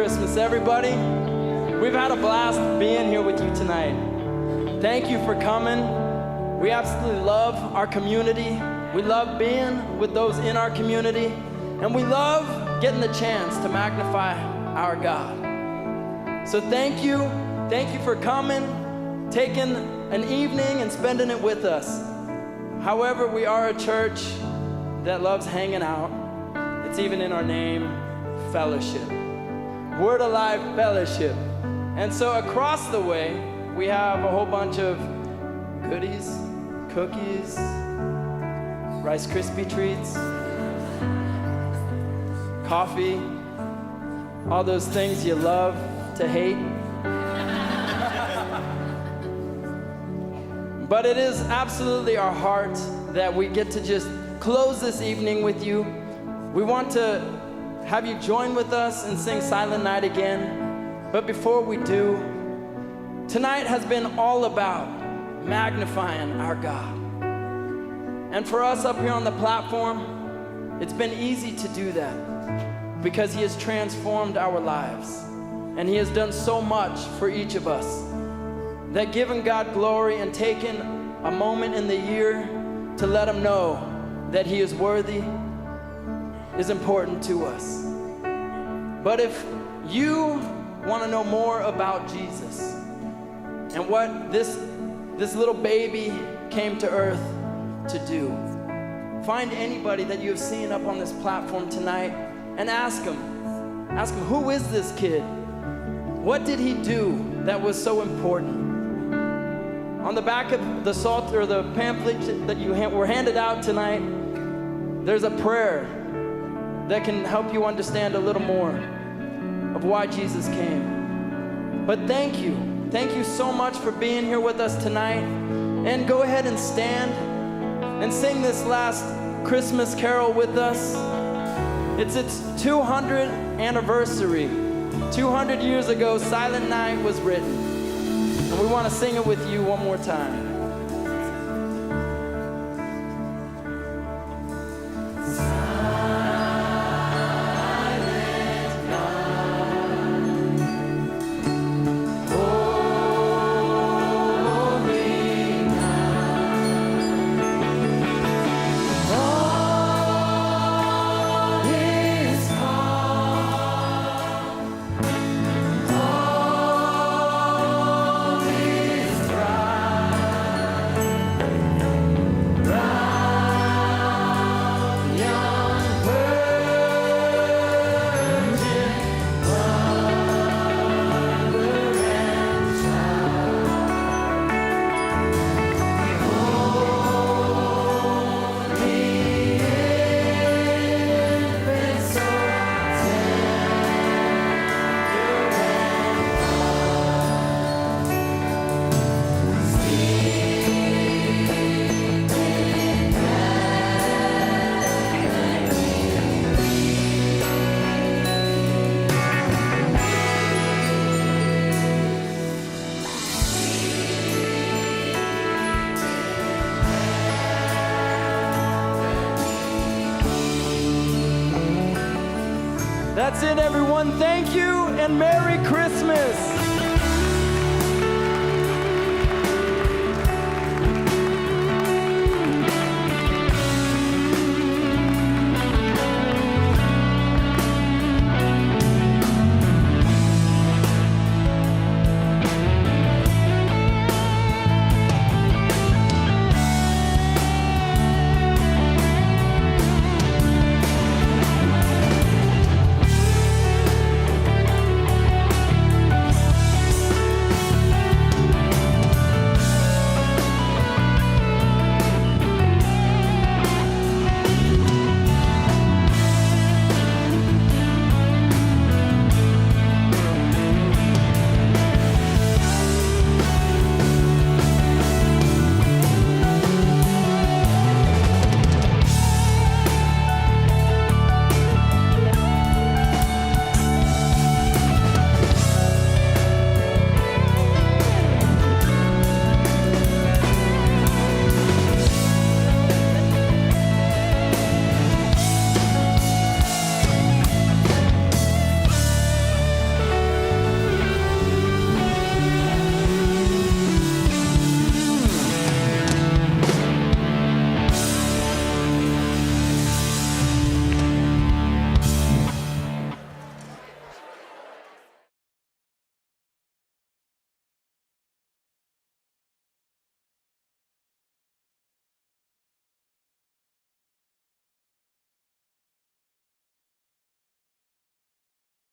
Christmas, everybody. We've had a blast being here with you tonight. Thank you for coming. We absolutely love our community. We love being with those in our community. And we love getting the chance to magnify our God. So thank you. Thank you for coming, taking an evening and spending it with us. However, we are a church that loves hanging out. It's even in our name, fellowship. Word Alive Fellowship. And so across the way, we have a whole bunch of goodies, cookies, Rice Krispie treats, coffee, all those things you love to hate. But it is absolutely our heart that we get to just close this evening with you. We want to have you join with us and sing Silent Night again. But before we do, tonight has been all about magnifying our God. And for us up here on the platform, it's been easy to do that because He has transformed our lives. And He has done so much for each of us that giving God glory and taking a moment in the year to let Him know that He is worthy is important to us. But if you want to know more about Jesus and what this little baby came to earth to do, find anybody that you have seen up on this platform tonight and ask him, who is this kid? What did he do that was so important? On the back of the salt or the pamphlet that you were handed out tonight, there's a prayer that can help you understand a little more of why Jesus came. But thank you so much for being here with us tonight. And go ahead and stand and sing this last Christmas carol with us. It's its 200th anniversary. 200 years ago, Silent Night was written. And we want to sing it with you one more time. That's it, everyone. Thank you and Merry Christmas.